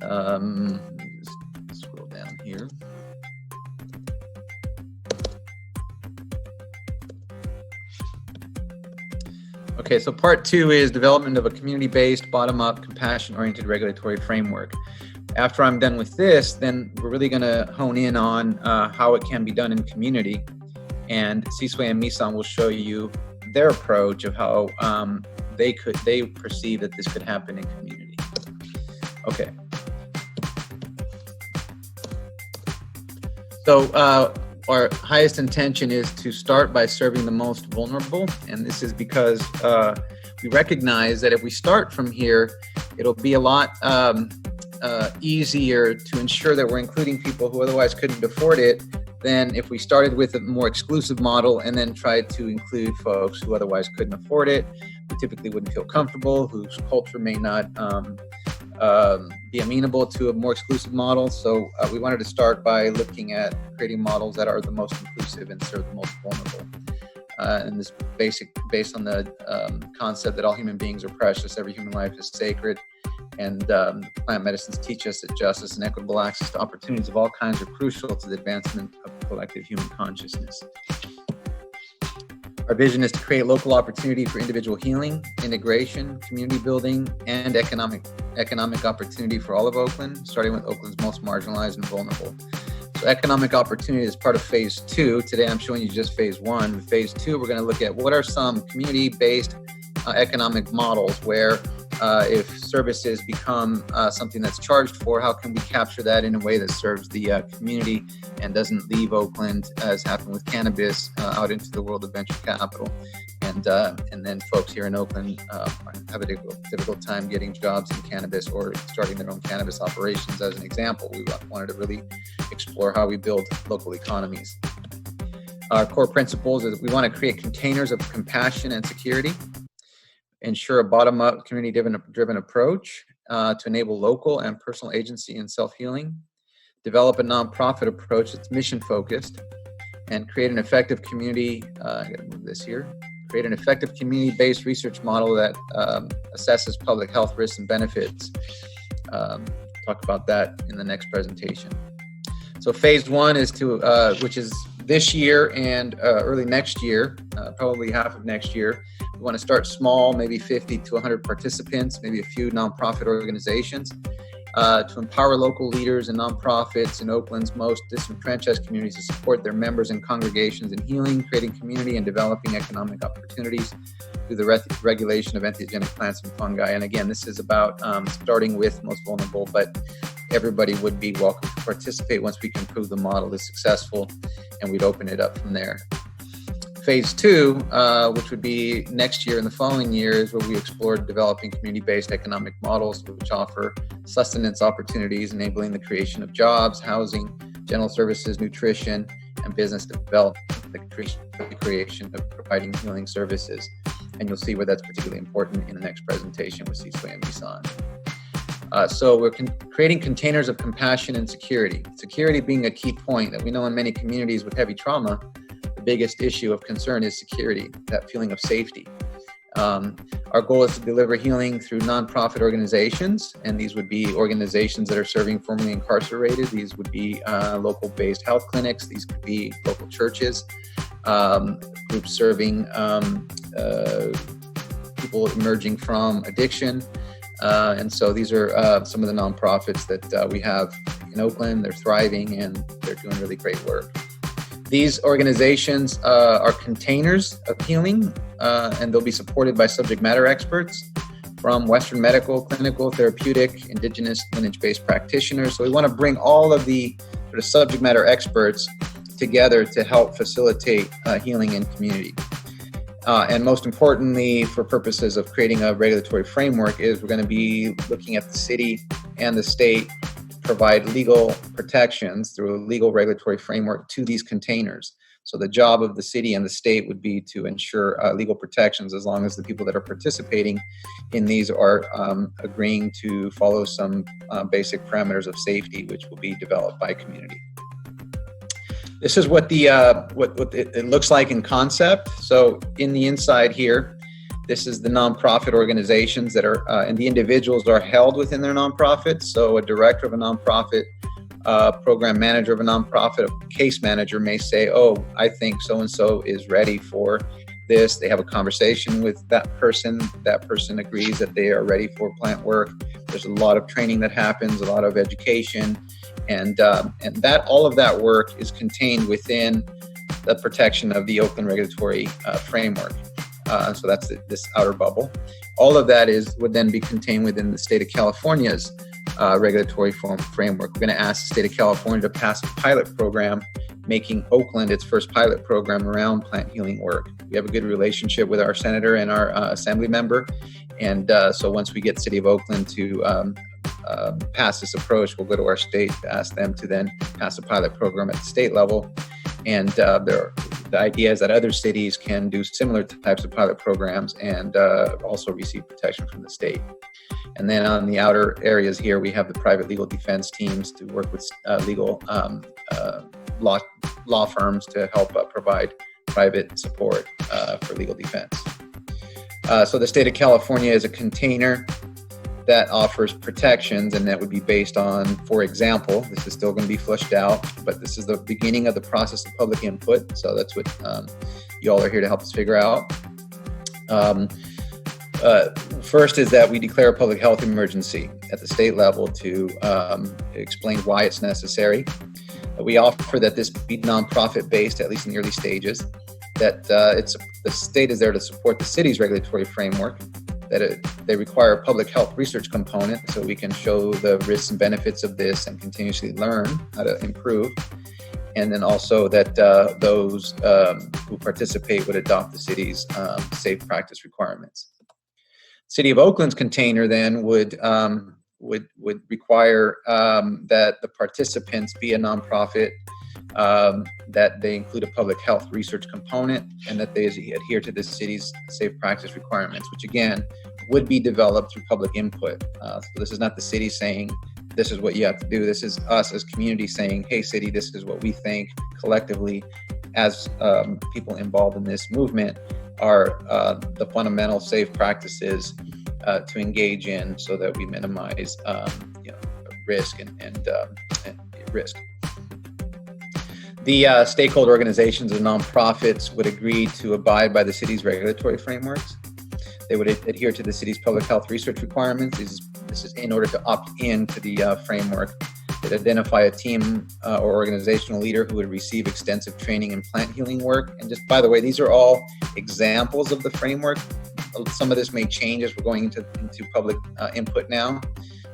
Just scroll down here. Okay, so part 2 is development of a community-based, bottom-up, compassion-oriented regulatory framework. After I'm done with this, then we're really going to hone in on how it can be done in community. And Sisui and Misan will show you their approach of how they perceive that this could happen in community. Okay. So our highest intention is to start by serving the most vulnerable. And this is because we recognize that if we start from here, it'll be a lot easier to ensure that we're including people who otherwise couldn't afford it than if we started with a more exclusive model and then tried to include folks who otherwise couldn't afford it, who typically wouldn't feel comfortable, whose culture may not be amenable to a more exclusive model. So we wanted to start by looking at creating models that are the most inclusive and serve the most vulnerable. And this based on the concept that all human beings are precious, every human life is sacred, and plant medicines teach us that justice and equitable access to opportunities of all kinds are crucial to the advancement of collective human consciousness. Our vision is to create local opportunity for individual healing, integration, community building, and economic opportunity for all of Oakland, starting with Oakland's most marginalized and vulnerable. So economic opportunity is part of phase 2. Today I'm showing you just phase 1. With phase 2, we're going to look at what are some community-based economic models where if services become something that's charged for, how can we capture that in a way that serves the community and doesn't leave Oakland, as happened with cannabis, out into the world of venture capital. And then folks here in Oakland have a difficult time getting jobs in cannabis or starting their own cannabis operations. As an example, we wanted to really explore how we build local economies. Our core principles is we want to create containers of compassion and security, ensure a bottom-up, community-driven approach to enable local and personal agency and self-healing, develop a nonprofit approach that's mission-focused, and create an effective community, I gotta move this here, create an effective community-based research model that assesses public health risks and benefits. Talk about that in the next presentation. So phase 1 is which is this year and early next year, probably half of next year. We want to start small, maybe 50 to 100 participants, maybe a few nonprofit organizations, to empower local leaders and nonprofits in Oakland's most disenfranchised communities to support their members and congregations in healing, creating community, and developing economic opportunities through the regulation of entheogenic plants and fungi. And again, this is about starting with most vulnerable, but everybody would be welcome to participate once we can prove the model is successful, and we'd open it up from there. Phase 2, which would be next year and the following year, is where we explored developing community-based economic models which offer sustenance opportunities, enabling the creation of jobs, housing, general services, nutrition, and business development, the creation of providing healing services. And you'll see where that's particularly important in the next presentation with Sisui and Misan. So we're creating containers of compassion and security. Security being a key point that we know in many communities with heavy trauma, the biggest issue of concern is security, that feeling of safety. Our goal is to deliver healing through nonprofit organizations, and these would be organizations that are serving formerly incarcerated. These would be local-based health clinics. These could be local churches, groups serving people emerging from addiction. And so these are some of the nonprofits that we have in Oakland. They're thriving and they're doing really great work. These organizations are containers of healing, and they'll be supported by subject matter experts from Western medical, clinical, therapeutic, indigenous, lineage-based practitioners. So we want to bring all of the sort of subject matter experts together to help facilitate healing in community. And most importantly, for purposes of creating a regulatory framework, is we're going to be looking at the city and the state provide legal protections through a legal regulatory framework to these containers. So the job of the city and the state would be to ensure legal protections as long as the people that are participating in these are agreeing to follow some basic parameters of safety, which will be developed by community. This is what the what it looks like in concept. So in the inside here, This is the nonprofit organizations that are, and the individuals are held within their nonprofit. So a director of a nonprofit, program manager of a nonprofit, a case manager may say, oh, I think so-and-so is ready for this. They have a conversation with that person agrees that they are ready for plant work. There's a lot of training that happens, a lot of education, and that all of that work is contained within the protection of the Oakland regulatory framework. So that's this outer bubble. All of that would then be contained within the state of California's regulatory framework. We're going to ask the state of California to pass a pilot program, making Oakland its first pilot program around plant healing work. We have a good relationship with our senator and our assembly member. And so once we get the city of Oakland to pass this approach, we'll go to our state to ask them to then pass a pilot program at the state level. And the idea is that other cities can do similar types of pilot programs and also receive protection from the state. And then on the outer areas here, we have the private legal defense teams to work with legal law firms to help provide private support for legal defense. So the state of California is a container that offers protections, and that would be based on, for example, this is still going to be fleshed out, but this is the beginning of the process of public input. So that's what you all are here to help us figure out. First is that we declare a public health emergency at the state level to explain why it's necessary. We offer that this be nonprofit based, at least in the early stages, that the state is there to support the city's regulatory framework, that they require a public health research component so we can show the risks and benefits of this and continuously learn how to improve. And then also that those who participate would adopt the city's safe practice requirements. City of Oakland's container then would require that the participants be a nonprofit, that they include a public health research component, and that they adhere to the city's safe practice requirements, which again would be developed through public input. So this is not the city saying, this is what you have to do. This is us as community saying, hey city, this is what we think collectively as people involved in this movement are the fundamental safe practices to engage in so that we minimize risk and risk. The stakeholder organizations and nonprofits would agree to abide by the city's regulatory frameworks. They would adhere to the city's public health research requirements. This is in order to opt in to the framework. They'd identify a team or organizational leader who would receive extensive training in plant healing work. And just by the way, these are all examples of the framework. Some of this may change as we're going into public input now.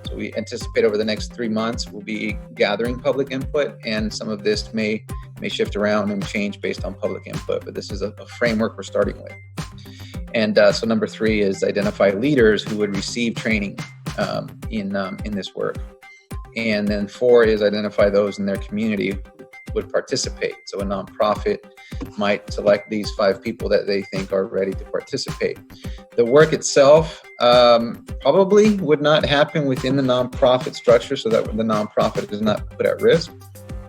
So we anticipate over the next 3 months, we'll be gathering public input, and some of this may shift around and change based on public input, but this is a framework we're starting with. And so number 3 is identify leaders who would receive training in this work. And then 4 is identify those in their community who would participate. So a nonprofit might select these 5 people that they think are ready to participate. The work itself probably would not happen within the nonprofit structure so that the nonprofit is not put at risk,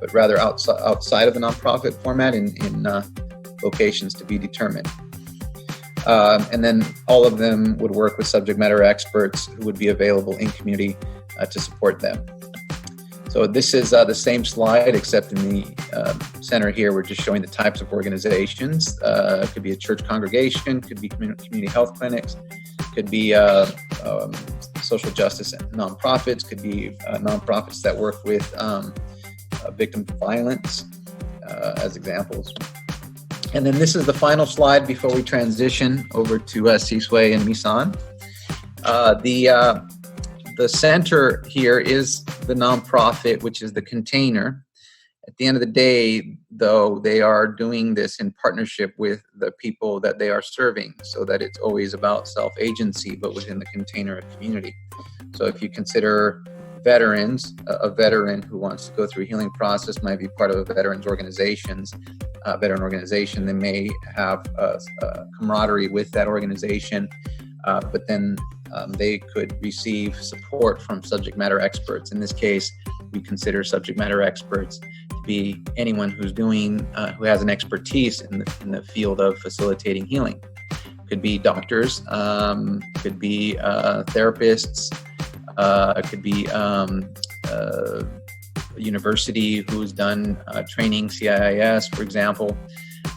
but rather outside of the nonprofit format in locations to be determined. And then all of them would work with subject matter experts who would be available in community to support them. So this is the same slide, except in the center here, we're just showing the types of organizations. It could be a church congregation, could be community health clinics, could be social justice nonprofits, could be nonprofits that work with victims of violence as examples. And then this is the final slide before we transition over to Sisway and Misan. The center here is the nonprofit, which is the container. At the end of the day, though, they are doing this in partnership with the people that they are serving, so that it's always about self-agency, but within the container of community. So if you consider veterans, a veteran who wants to go through a healing process might be part of a veteran organization. They may have a camaraderie with that organization, but then they could receive support from subject matter experts. In this case, we consider subject matter experts to be anyone who's who has an expertise in the field of facilitating healing. Could be doctors, could be therapists, could be a university who's done training, CIIS, for example.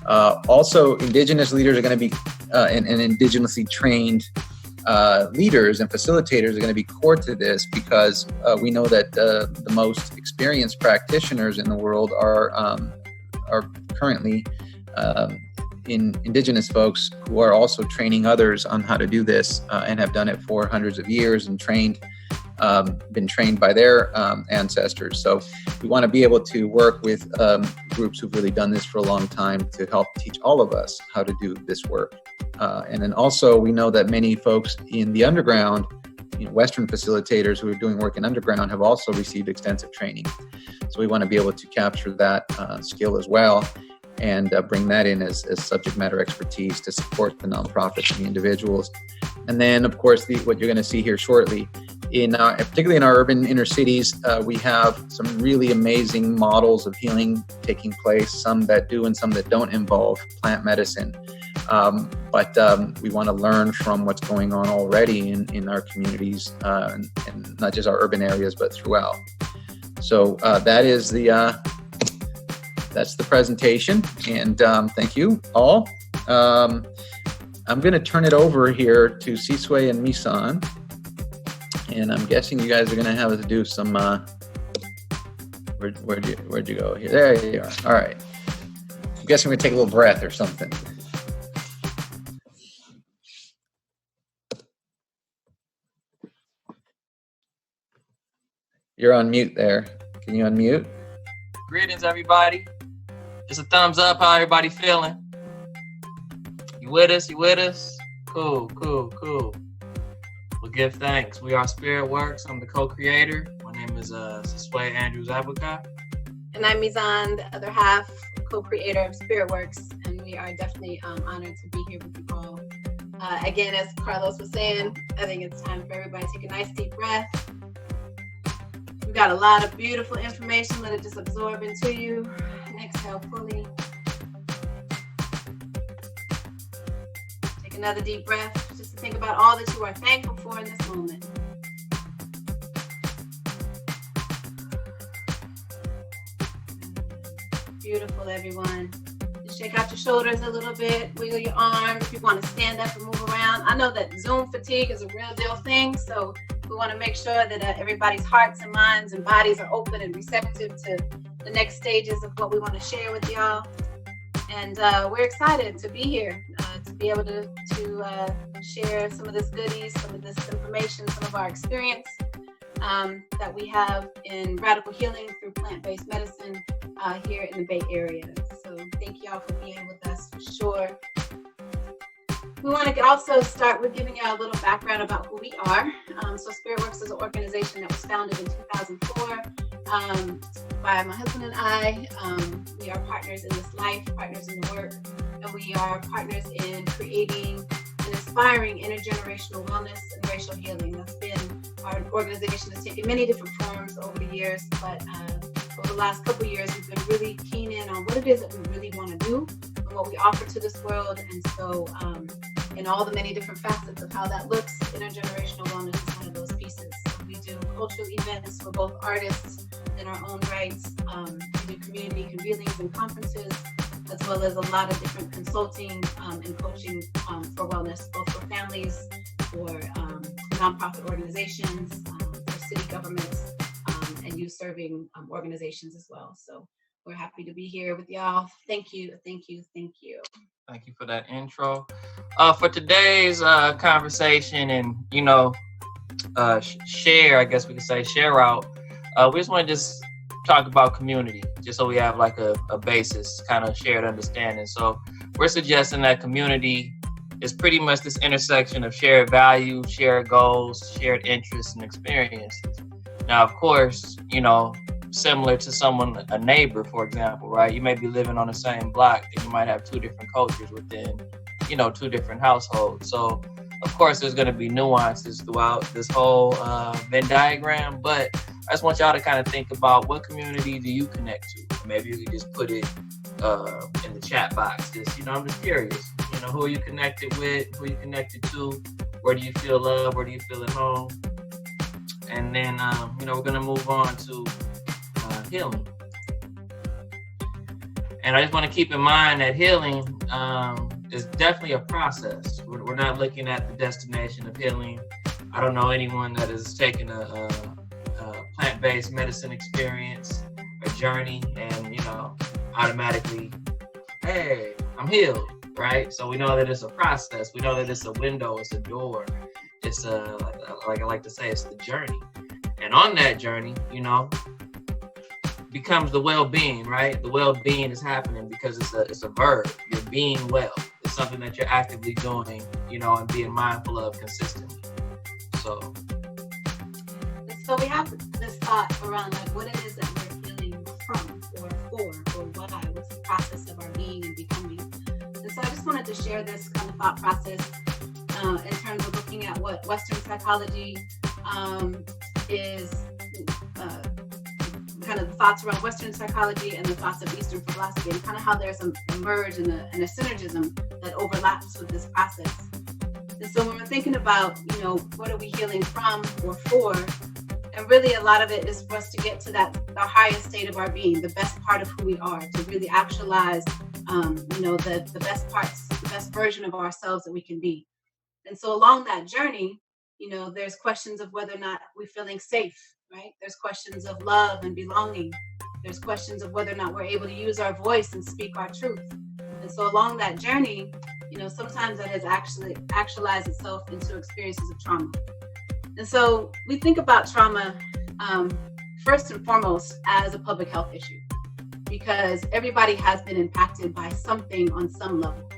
Also, Indigenous leaders are going to be, and indigenously trained leaders and facilitators are going to be core to this, because we know that the most experienced practitioners in the world are currently Indigenous folks who are also training others on how to do this, and have done it for hundreds of years and been trained by their ancestors. So we want to be able to work with groups who've really done this for a long time to help teach all of us how to do this work. And then also we know that many folks in the underground, Western facilitators who are doing work in underground, have also received extensive training. So we want to be able to capture that skill as well, and bring that in as subject matter expertise to support the nonprofits and the individuals. And then, of course, what you're going to see here shortly, particularly in our urban inner cities, we have some really amazing models of healing taking place, some that do and some that don't involve plant medicine. But we want to learn from what's going on already in our communities, and not just our urban areas, but throughout. So that's the presentation, and thank you all. I'm going to turn it over here to Siswe and Misan, and I'm guessing you guys are going to have us do some. Where'd you go? Here, there you are. All right. I'm guessing we're going to take a little breath or something. You're on mute there. Can you unmute? Greetings, everybody. Just a thumbs up. How everybody feeling? You with us? You with us? Cool. Well, give thanks. We are SpiritWurx. I'm the co-creator. My name is Siswe Andrews Abuka. And I'm Mizan, the other half, co-creator of SpiritWurx. And we are definitely honored to be here with you all. Again, as Carlos was saying, I think it's time for everybody to take a nice deep breath. We've got a lot of beautiful information. Let it just absorb into you. And exhale fully. Take another deep breath just to think about all that you are thankful for in this moment. Beautiful, everyone. Just shake out your shoulders a little bit. Wiggle your arms if you want to stand up and move around. I know that Zoom fatigue is a real deal thing, so we want to make sure that everybody's hearts and minds and bodies are open and receptive to the next stages of what we want to share with y'all. And we're excited to be here, to be able to share some of this goodies, some of this information, some of our experience that we have in radical healing through plant-based medicine here in the Bay Area. So thank y'all for being with us for sure. We want to also start with giving y'all a little background about who we are. So SpiritWurx is an organization that was founded in 2004 by my husband and I. We are partners in this life, partners in the work, and we are partners in creating and inspiring intergenerational wellness and racial healing. That's been our organization has taken many different forms over the years, but over the last couple of years, we've been really keen in on what it is that we really want to do and what we offer to this world. And so in all the many different facets of how that looks, intergenerational wellness is one of those pieces. So we do cultural events for both artists in our own rights. We do community convenings and conferences, as well as a lot of different consulting and coaching for wellness, both for families, for nonprofit organizations, for city governments, and youth-serving organizations as well. So we're happy to be here with y'all. Thank you. Thank you for that intro. For today's conversation and, share, I guess we could say share out, we just want to just talk about community, just so we have like a basis, kind of shared understanding. So we're suggesting that community is pretty much this intersection of shared values, shared goals, shared interests, and experiences. Now, of course, similar to a neighbor, for example, right? You may be living on the same block and you might have two different cultures within, two different households. So, of course, there's going to be nuances throughout this whole Venn diagram, but I just want y'all to kind of think about what community do you connect to? Maybe you could just put it in the chat box. I'm just curious. You know, who are you connected with? Who are you connected to? Where do you feel love? Where do you feel at home? And then, you know, we're going to move on to healing. And I just want to keep in mind that healing is definitely a process. We're not looking at the destination of healing. I don't know anyone that has taken a plant-based medicine experience, a journey, and, you know, automatically, hey, I'm healed, right? So we know that it's a process. We know that it's a window, it's a door. It's like I like to say, it's the journey. And on that journey, you know, becomes the well-being, right? The well-being is happening because it's a verb. You're being well. It's something that you're actively doing, you know, and being mindful of consistently. So we have this thought around like what it is that we're healing from or for or why. What's the process of our being and becoming? And so I just wanted to share this kind of thought process in terms of looking at what Western psychology is, kind of the thoughts around Western psychology and the thoughts of Eastern philosophy, and kind of how there's a merge and a synergism that overlaps with this process. And so when we're thinking about, you know, what are we healing from or for, and really a lot of it is for us to get to that our highest state of our being, the best part of who we are, to really actualize, you know, the best parts, the best version of ourselves that we can be. And so along that journey, you know, there's questions of whether or not we're feeling safe, right? There's questions of love and belonging. There's questions of whether or not we're able to use our voice and speak our truth. And so along that journey, you know, sometimes that has actually actualized itself into experiences of trauma. And so we think about trauma first and foremost as a public health issue, because everybody has been impacted by something on some level.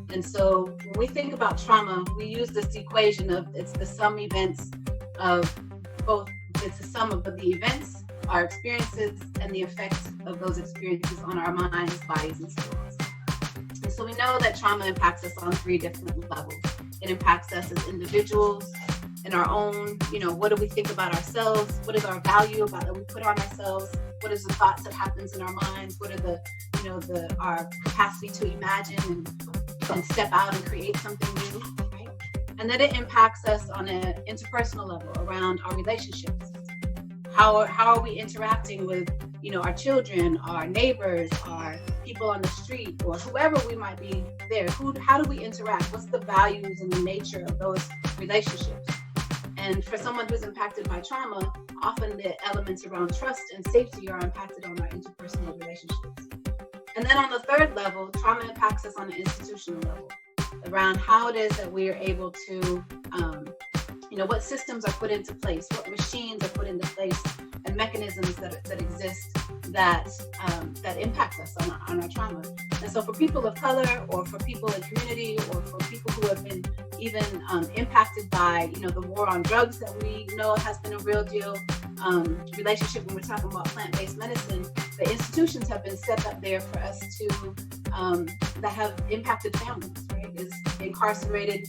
And so when we think about trauma, we use this equation of it's the sum events of both, it's the sum of the events, our experiences, and the effects of those experiences on our minds, bodies, and spirits. And so we know that trauma impacts us on 3 different levels. It impacts us as individuals in our own, you know, what do we think about ourselves? What is our value about that we put on ourselves? What is the thoughts that happens in our minds? What are the, you know, our capacity to imagine and step out and create something new, right? And then it impacts us on an interpersonal level around our relationships. How are we interacting with, you know, our children, our neighbors, our people on the street, or whoever we might be there? How do we interact? What's the values and the nature of those relationships? And for someone who's impacted by trauma, often the elements around trust and safety are impacted on our interpersonal relationships. And then on the 3rd level, trauma impacts us on an institutional level around how it is that we are able to, you know, what systems are put into place, what machines are put into place, and mechanisms that exist that impact us on our trauma. And so for people of color, or for people in community, or for people who have been even impacted by, you know, the war on drugs that we know has been a real deal, relationship when we're talking about plant-based medicine, the institutions have been set up there for us to, that have impacted families, right? Is incarcerated,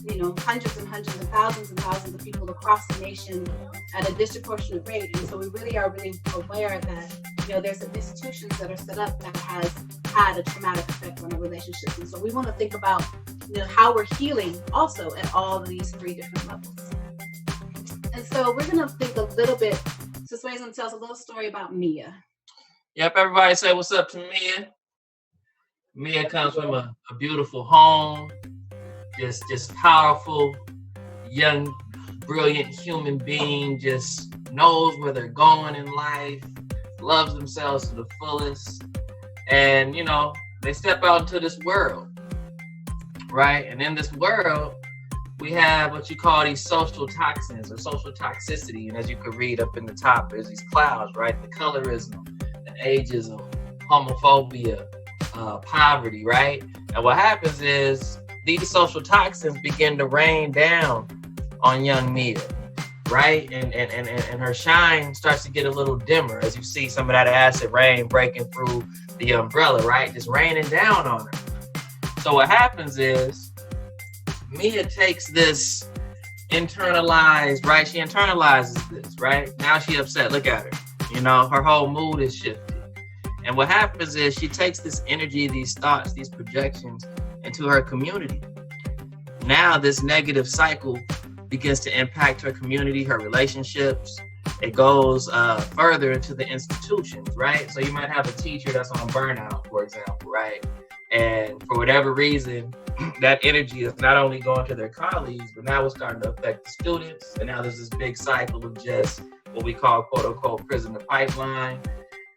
you know, hundreds and thousands of people across the nation at a disproportionate rate. And so we really are aware that, you know, there's institutions that are set up that has had a traumatic effect on our relationships. And so we want to think about, you know, how we're healing also at all of these 3 different levels. And so we're going to think a little bit, so Sway's going to tell us a little story about Mia. Yep, everybody say what's up to Mia. Mia comes from a beautiful home, just powerful, young, brilliant human being, just knows where they're going in life, loves themselves to the fullest. And, you know, they step out into this world, right? And in this world, we have what you call these social toxins or social toxicity. And as you could read up in the top, there's these clouds, right? The colorism, the ageism, homophobia, poverty, right? And what happens is these social toxins begin to rain down on young Mia, right? And her shine starts to get a little dimmer as you see some of that acid rain breaking through the umbrella, right? Just raining down on her. So what happens is Mia takes this internalized, right? She internalizes this, right? Now she upset. Look at her. You know, her whole mood is shifted. And what happens is she takes this energy, these thoughts, these projections, into her community. Now this negative cycle begins to impact her community, her relationships. It goes further into the institutions, right? So you might have a teacher that's on burnout, for example, right? And for whatever reason, that energy is not only going to their colleagues, but now it's starting to affect the students. And now there's this big cycle of just what we call, quote unquote, prisoner pipeline.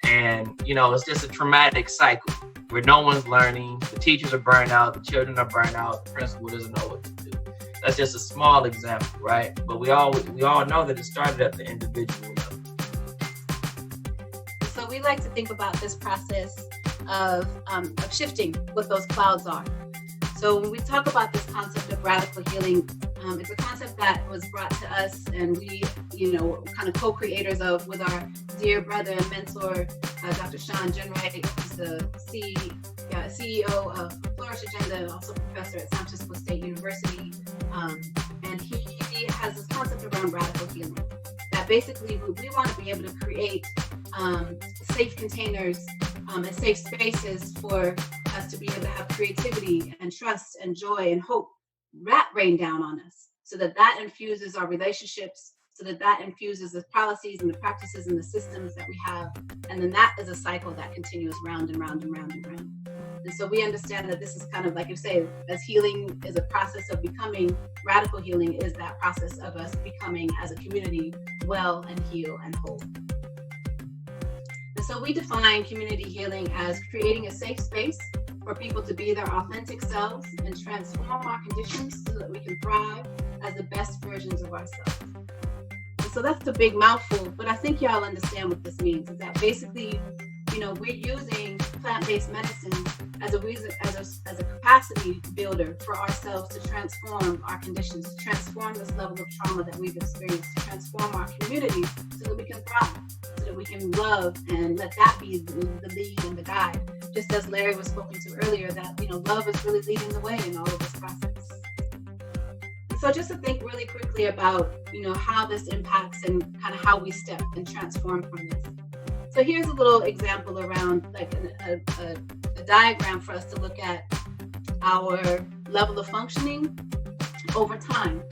And, you know, it's just a traumatic cycle where no one's learning. The teachers are burned out, the children are burned out, the principal doesn't know what to do. That's just a small example, right? But we all know that it started at the individual level. So we like to think about this process of shifting what those clouds are. So when we talk about this concept of radical healing, it's a concept that was brought to us, and we, you know, kind of co-creators of with our dear brother and mentor, Dr. Sean Jenwright, who's the CEO of Flourish Agenda, also professor at San Francisco State University. And he has this concept around radical healing, that basically we want to be able to create safe containers and safe spaces for us to be able to have creativity and trust and joy and hope rain down on us, so that infuses our relationships, so that infuses the policies and the practices and the systems that we have. And then that is a cycle that continues round and round and round and round. And so we understand that this is kind of, like you say, as healing is a process of becoming, radical healing is that process of us becoming as a community well and heal and whole. And so we define community healing as creating a safe space for people to be their authentic selves and transform our conditions so that we can thrive as the best versions of ourselves. And so that's a big mouthful, but I think y'all understand what this means, is that basically, you know, we're using plant-based medicine as a capacity builder for ourselves to transform our conditions, to transform this level of trauma that we've experienced, to transform our community so that we can thrive, so that we can love, and let that be the lead and the guide. Just as Larry was spoken to earlier, that, you know, love is really leading the way in all of this process. And so just to think really quickly about, you know, how this impacts and kind of how we step and transform from this. So here's a little example around like a diagram for us to look at our level of functioning over time.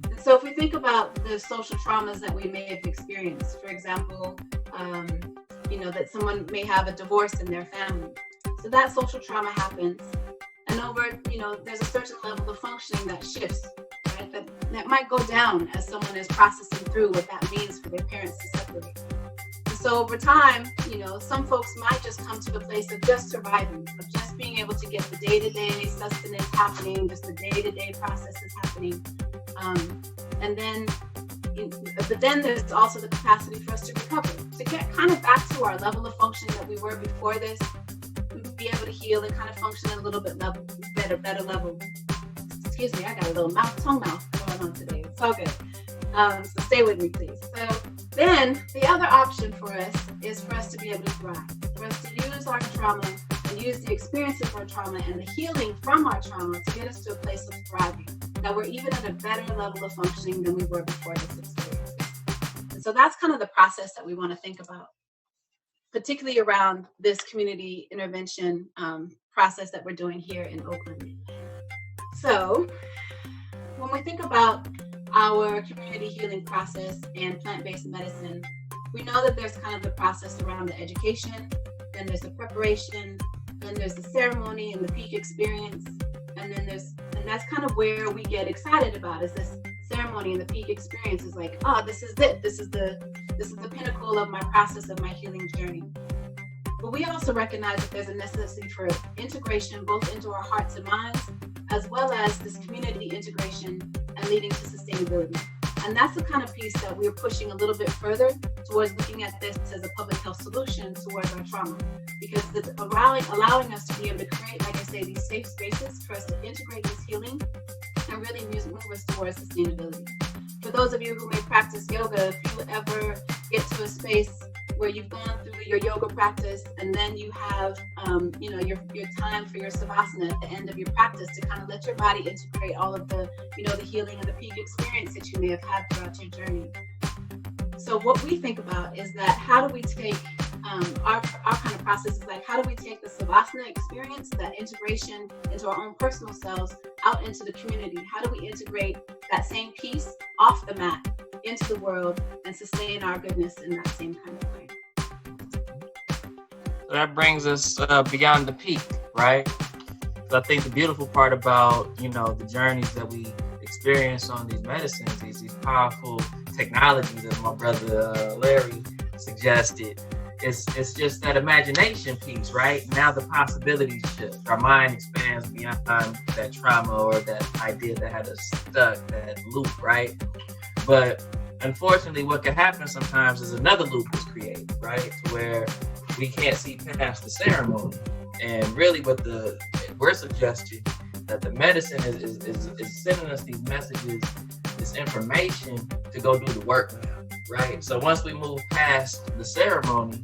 And so if we think about the social traumas that we may have experienced, for example, you know, that someone may have a divorce in their family. So that social trauma happens, and over, you know, there's a certain level of functioning that shifts, right? That might go down as someone is processing through what that means for their parents to separate. So over time, you know, some folks might just come to the place of just surviving, of just being able to get the day-to-day sustenance happening, just the day-to-day processes happening. But then there's also the capacity for us to recover, to get kind of back to our level of function that we were before this, be able to heal and kind of function at a little bit better level. Excuse me, I got a little tongue mouth going on today. It's all good. So stay with me, please. So then the other option for us is for us to be able to thrive, for us to use our trauma and use the experience of our trauma and the healing from our trauma to get us to a place of thriving, that we're even at a better level of functioning than we were before this experience. And so that's kind of the process that we want to think about, particularly around this community intervention process that we're doing here in Oakland. So when we think about our community healing process and plant-based medicine, we know that there's kind of the process around the education, then there's the preparation, then there's the ceremony and the peak experience, and that's kind of where we get excited about, is this ceremony and the peak experience is like, oh, this is it. This is the pinnacle of my process of my healing journey. But we also recognize that there's a necessity for integration both into our hearts and minds, as well as this community integration and leading to sustainability. And that's the kind of piece that we're pushing a little bit further towards looking at this as a public health solution towards our trauma, because it's allowing us to be able to create, like I say, these safe spaces for us to integrate this healing and really move us towards sustainability. For those of you who may practice yoga, if you ever get to a space where you've gone through your yoga practice and then you have, your time for your savasana at the end of your practice to kind of let your body integrate all of the, the healing and the peak experience that you may have had throughout your journey. So what we think about is that how do we take our kind of process is like, how do we take the Savasana experience, that integration into our own personal selves, out into the community? How do we integrate that same piece off the mat into the world and sustain our goodness in that same kind of way? So that brings us beyond the peak, right? So I think the beautiful part about, the journeys that we experience on these medicines, these powerful technologies, as my brother Larry suggested, it's just that imagination piece, right? Now the possibilities shift. Our mind expands beyond that trauma or that idea that had us stuck, that loop, right? But unfortunately, what can happen sometimes is another loop is created, right? To where we can't see past the ceremony. And really what we're suggesting that the medicine is sending us these messages, this information to go do the work now, right? So once we move past the ceremony,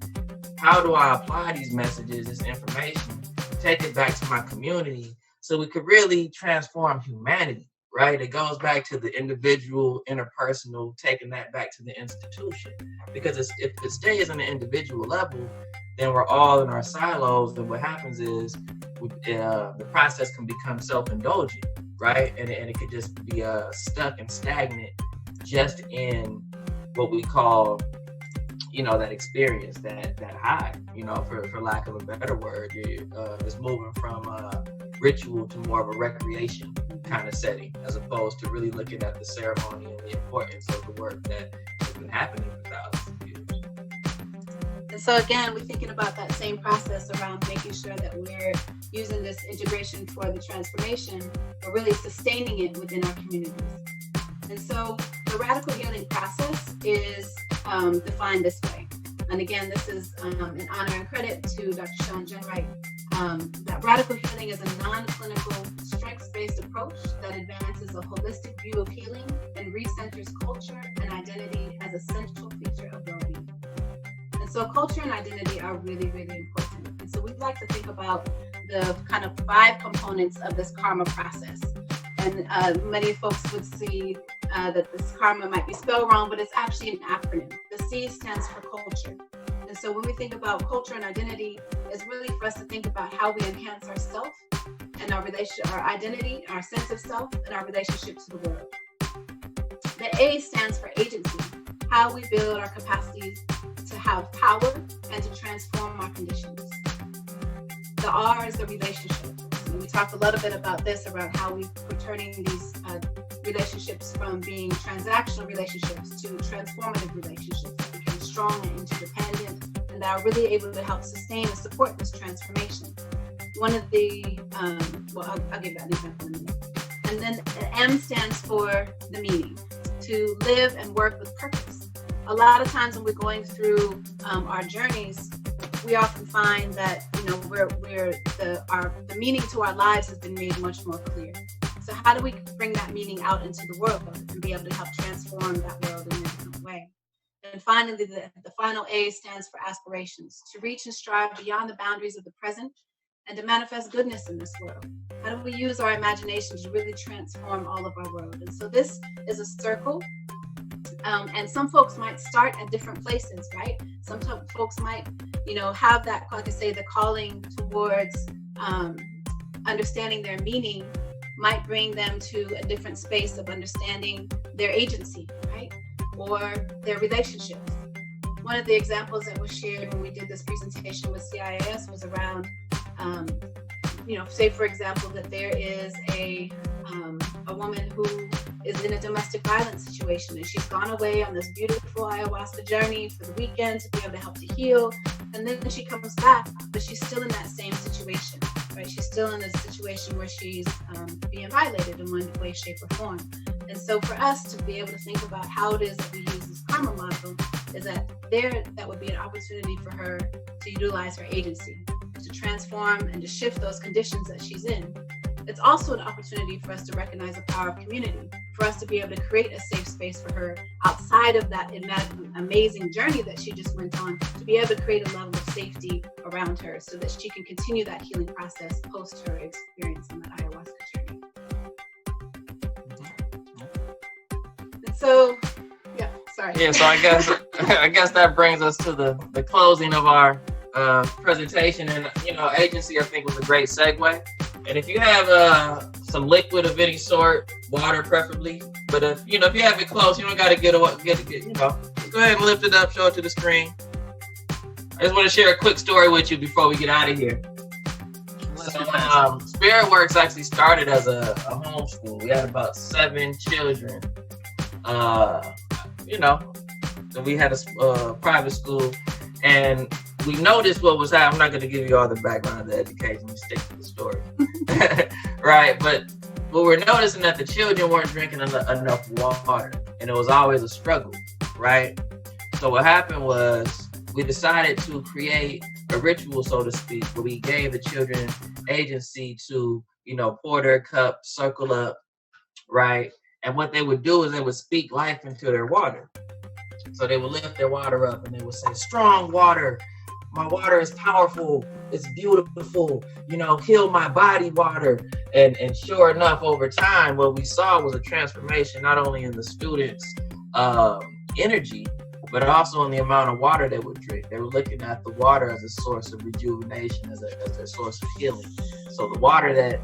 how do I apply these messages, this information, take it back to my community so we could really transform humanity, right? It goes back to the individual, interpersonal, taking that back to the institution. Because if it stays on the individual level, then we're all in our silos, and what happens is the process can become self-indulgent, right? And it could just be stuck and stagnant just in what we call, that experience, that high, for lack of a better word. It's moving from ritual to more of a recreation kind of setting, as opposed to really looking at the ceremony and the importance of the work that has been happening for thousands of years. And so again, we're thinking about that same process around making sure that we're using this integration for the transformation, but really sustaining it within our communities. And so the radical healing process is defined this way. And again, this is an honor and credit to Dr. Sean Jenwright. That radical healing is a non-clinical, strengths-based approach that advances a holistic view of healing and recenters culture and identity as a central feature of well-being. And so culture and identity are really, really important. And so we'd like to think about the kind of 5 components of this karma process. And many folks would see that this karma might be spelled wrong, but it's actually an acronym. The C stands for culture. And so when we think about culture and identity, it's really for us to think about how we enhance our self and our relationship, our identity, our sense of self, and our relationship to the world. The A stands for agency, how we build our capacities to have power and to transform our conditions. The R is the relationship. And we talked a little bit about this, around how we're turning these relationships from being transactional relationships to transformative relationships that become strong and interdependent, and that are really able to help sustain and support this transformation. One of the, I'll give that an example in a minute. And then the M stands for the meaning, to live and work with purpose. A lot of times when we're going through our journeys, we often find that the meaning to our lives has been made much more clear. So how do we bring that meaning out into the world and be able to help transform that world in a different way? And finally, the final A stands for aspirations, to reach and strive beyond the boundaries of the present and to manifest goodness in this world. How do we use our imagination to really transform all of our world? And so this is a circle. And some folks might start at different places, right? Some folks might, have that, like I say, the calling towards understanding their meaning might bring them to a different space of understanding their agency, right? Or their relationships. One of the examples that was shared when we did this presentation with CIIS was around, say for example, that there is a woman who is in a domestic violence situation, and she's gone away on this beautiful ayahuasca journey for the weekend to be able to help to heal. And then she comes back, but she's still in that same situation, right? She's still in a situation where she's being violated in one way, shape, or form. And so for us to be able to think about how it is that we use this karma model, is that that would be an opportunity for her to utilize her agency, to transform and to shift those conditions that she's in. It's also an opportunity for us to recognize the power of community, for us to be able to create a safe space for her outside of that amazing journey that she just went on, to be able to create a level of safety around her so that she can continue that healing process post her experience on that ayahuasca journey. And so, Sorry. Yeah, so I guess that brings us to the closing of our presentation. And agency, I think, was a great segue. And if you have some liquid of any sort, water preferably, but if you have it close, you don't got to get just go ahead and lift it up, show it to the screen. I just want to share a quick story with you before we get out of here. So SpiritWurx actually started as a homeschool. We had about 7 children. So we had a private school, and we noticed what was happening. I'm not going to give you all the background of the education. We stick to the story, right? But we're noticing that the children weren't drinking enough water, and it was always a struggle, right? So what happened was we decided to create a ritual, so to speak, where we gave the children agency to, pour their cup, circle up, right? And what they would do is they would speak life into their water. So they would lift their water up and they would say, strong water, my water is powerful, it's beautiful, heal my body water. And sure enough, over time, what we saw was a transformation, not only in the students' energy, but also in the amount of water they would drink. They were looking at the water as a source of rejuvenation, as a source of healing. So the water that,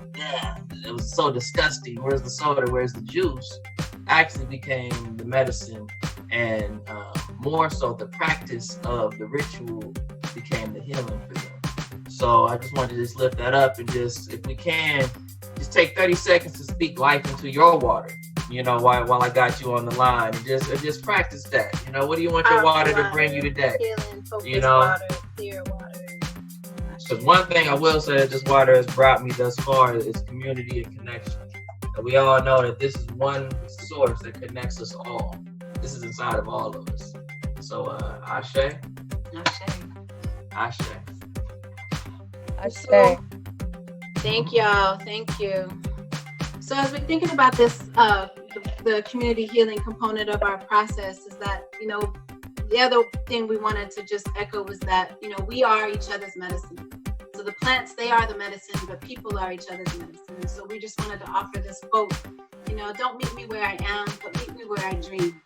it was so disgusting, where's the soda, where's the juice, actually became the medicine. And more so, the practice of the ritual became the healing for them. So I just wanted to just lift that up and just, if we can, just take 30 seconds to speak life into your water. While I got you on the line, and just practice that. What do you want your water to bring you today? Healing, focused water, clear water. Because one thing I will say that this water has brought me thus far is community and connection. And we all know that this is one source that connects us all. This is inside of all of us. So, Ashe. Thank y'all. Thank you. So as we're thinking about this, the community healing component of our process is that, the other thing we wanted to just echo was that, we are each other's medicine. So the plants, they are the medicine, but people are each other's medicine. And so we just wanted to offer this quote, don't meet me where I am, but meet me where I dream.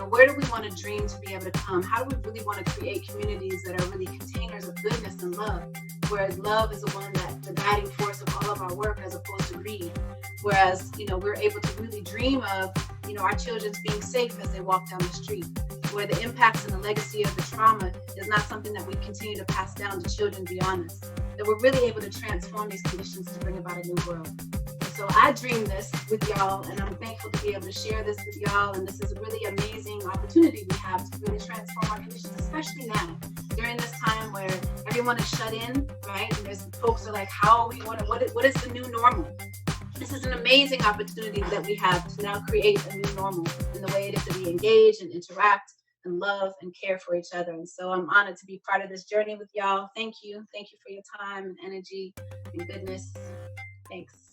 Where do we want to dream to be able to come? How do we really want to create communities that are really containers of goodness and love? Whereas love is the one that's the guiding force of all of our work as opposed to greed. Whereas, we're able to really dream of, our children's being safe as they walk down the street, where the impacts and the legacy of the trauma is not something that we continue to pass down to children beyond us, that we're really able to transform these conditions to bring about a new world. And so I dream this with y'all, and I'm thankful to be able to share this with y'all, and this is a really amazing opportunity we have to really transform our conditions, especially now, during this time where everyone is shut in, right? And there's folks are like, what is the new normal? This is an amazing opportunity that we have to now create a new normal in the way it is that we engage and interact and love and care for each other. And so I'm honored to be part of this journey with y'all. Thank you. Thank you for your time and energy and goodness. Thanks.